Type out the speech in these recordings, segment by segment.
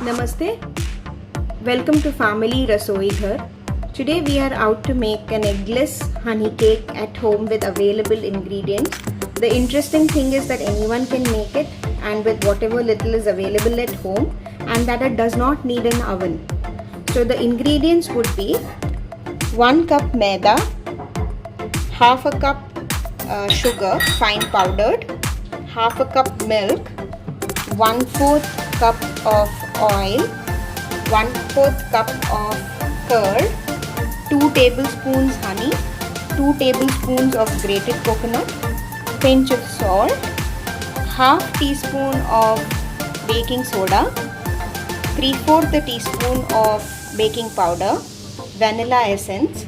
Namaste. Welcome to Family Rasoi Ghar. Today we are out to make an eggless honey cake at home with available ingredients. The interesting thing is that anyone can make it and with whatever little is available at home, and that it does not need an oven. So the ingredients would be 1 cup maida, half a cup sugar fine powdered, half a cup milk, 1/4 cup of oil, 1/4 cup of curd, 2 tablespoons honey, 2 tablespoons of grated coconut, pinch of salt, half teaspoon of baking soda, 3/4 teaspoon of baking powder, vanilla essence,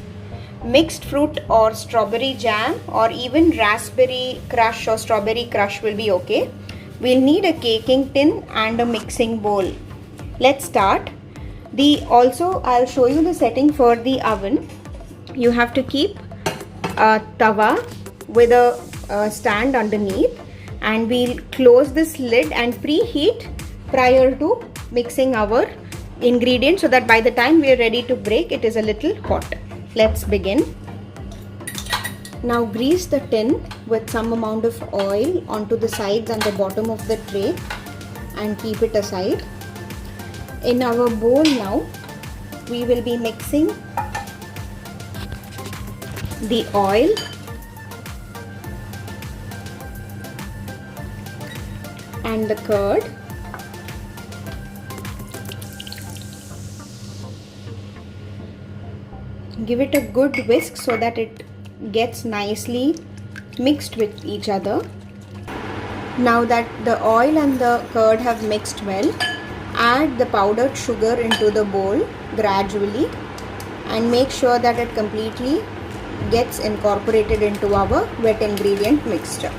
mixed fruit or strawberry jam or even raspberry crush or strawberry crush will be okay. We'll need a caking tin and a mixing bowl. Let's start. I'll show you the setting for the oven. You have to keep a tawa with a stand underneath, and we'll close this lid and preheat prior to mixing our ingredients so that by the time we are ready to break, it is a little hot. Let's begin. Now grease the tin with some amount of oil onto the sides and the bottom of the tray and keep it aside. In our bowl now, we will be mixing the oil, and the curd, give it a good whisk so that it gets nicely mixed with each other. Now that the oil and the curd have mixed well, add the powdered sugar into the bowl gradually and make sure that it completely gets incorporated into our wet ingredient mixture.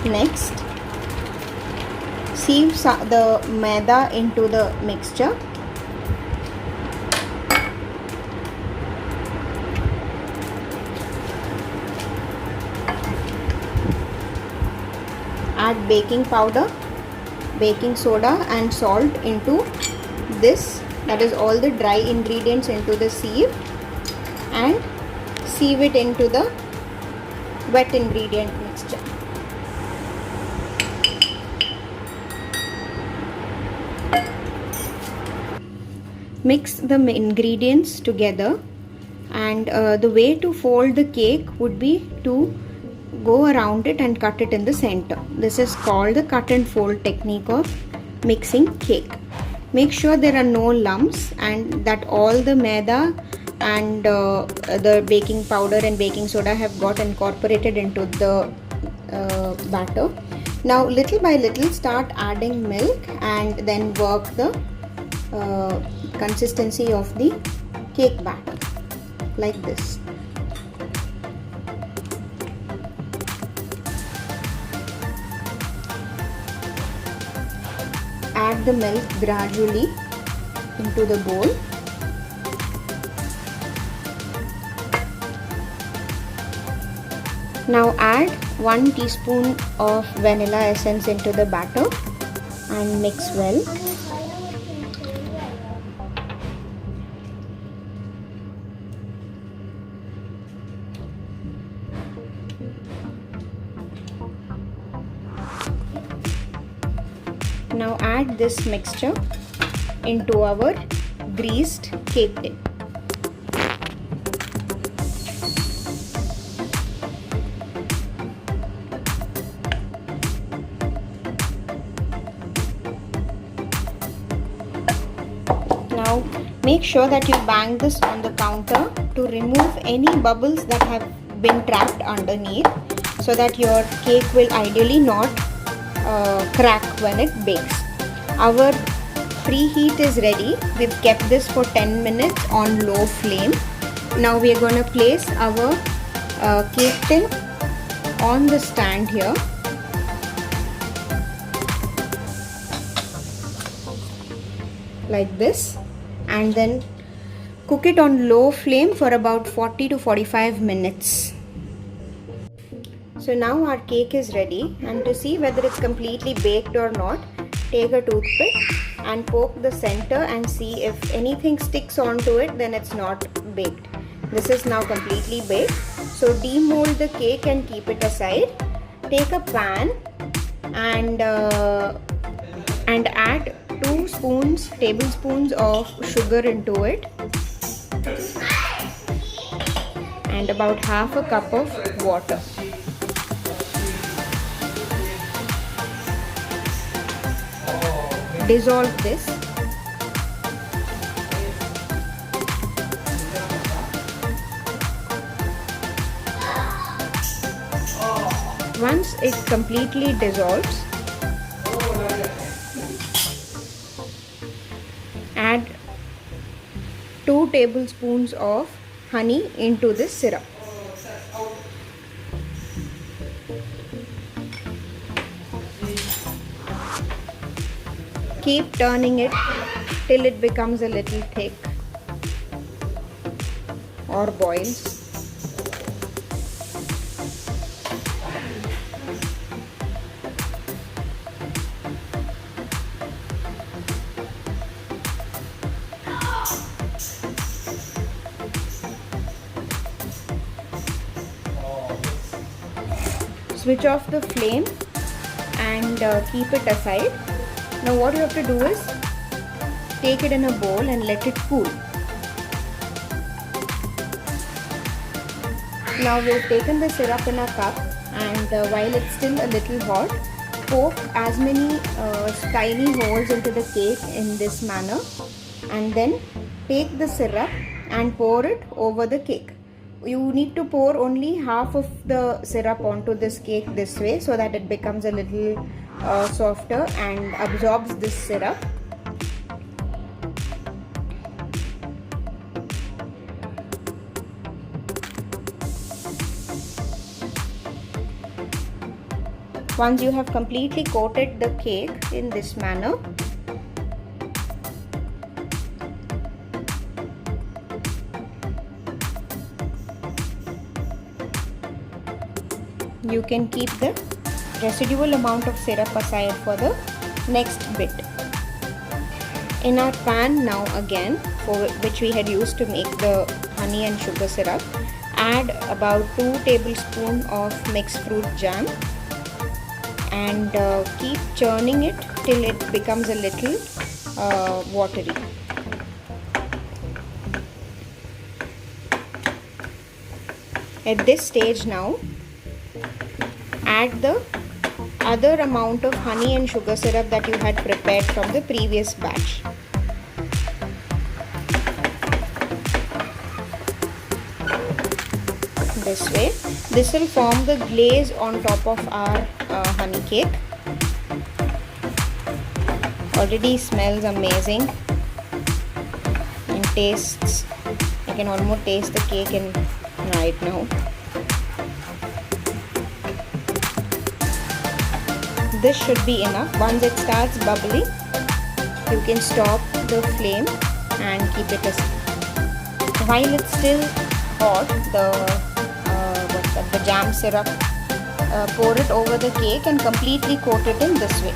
Next, sieve the maida into the mixture. Add baking powder, baking soda and salt into this, that is all the dry ingredients into the sieve, and sieve it into the wet ingredient mixture. Mix the ingredients together, and the way to fold the cake would be to go around it and cut it in the center. This is called the cut and fold technique of mixing cake. Make sure there are no lumps and that all the maida and the baking powder and baking soda have got incorporated into the batter. Now little by little start adding milk and then work the consistency of the cake batter like this. Add the milk gradually into the bowl. Now add 1 teaspoon of vanilla essence into the batter and mix well. Now add this mixture into our greased cake tin. Now make sure that you bang this on the counter to remove any bubbles that have been trapped underneath, so that your cake will ideally not crack when it bakes. Our preheat is ready. We've kept this for 10 minutes on low flame. Now we are going to place our cake tin on the stand here. Like this, and then Cook it on low flame for about 40 to 45 minutes. So now our cake is ready, and to see whether it's completely baked or not, take a toothpick and poke the center and see if anything sticks onto it, then it's not baked. This is now completely baked. So demold the cake and keep it aside. Take a pan and add 2 tablespoons of sugar into it, and about half a cup of water. Dissolve this. Once it completely dissolves, add 2 tablespoons of honey into this syrup. Keep turning it till it becomes a little thick or boils. Switch off the flame and keep it aside. Now what you have to do is take it in a bowl and let it cool. Now we have taken the syrup in a cup, and while it's still a little hot, poke as many tiny holes into the cake in this manner, and then take the syrup and pour it over the cake. You need to pour only half of the syrup onto this cake this way, so that it becomes a little softer and absorbs this syrup. Once you have completely coated the cake in this manner, you can keep the residual amount of syrup aside for the next bit. In our pan now again, for which we had used to make the honey and sugar syrup, add about 2 tablespoons of mixed fruit jam, and keep churning it till it becomes a little watery. At this stage now, add the other amount of honey and sugar syrup that you had prepared from the previous batch. This way, this will form the glaze on top of our honey cake. Already smells amazing and tastes, I can almost taste the cake in right now. This should be enough. Once it starts bubbling, you can stop the flame and keep it aside. While it's still hot, the jam syrup, pour it over the cake and completely coat it in this way.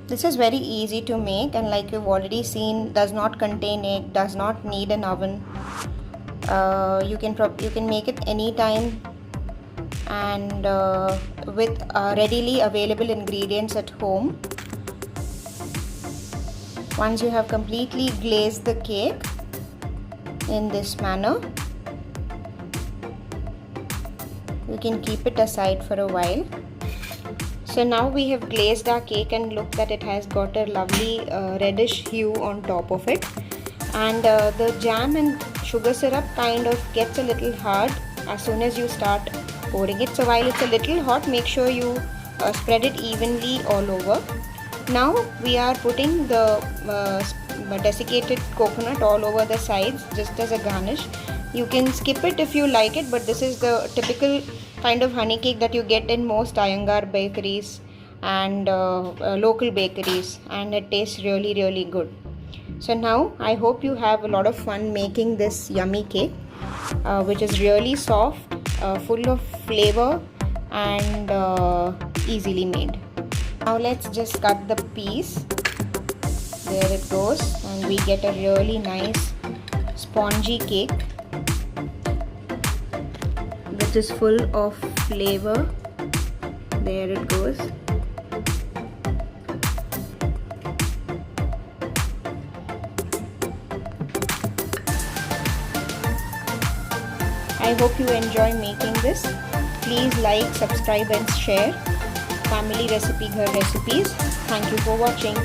This is very easy to make, and like you've already seen, does not contain egg, does not need an oven. You can make it anytime, and with readily available ingredients at home. Once you have completely glazed the cake in this manner, you can keep it aside for a while. So now we have glazed our cake, and look that it has got a lovely reddish hue on top of it, and the jam and sugar syrup kind of gets a little hard as soon as you start pouring it. So while it's a little hot, make sure you spread it evenly all over. Now we are putting the desiccated coconut all over the sides just as a garnish. You can skip it if you like it, but this is the typical kind of honey cake that you get in most Iyengar bakeries and local bakeries, and it tastes really good. So now I hope you have a lot of fun making this yummy cake, which is really soft, full of flavor, and easily made. Now let's just cut the piece. There it goes, and we get a really nice spongy cake which is full of flavor. There it goes. I hope you enjoy making this. Please like, subscribe and share Family Recipe Ghar recipes. Thank you for watching.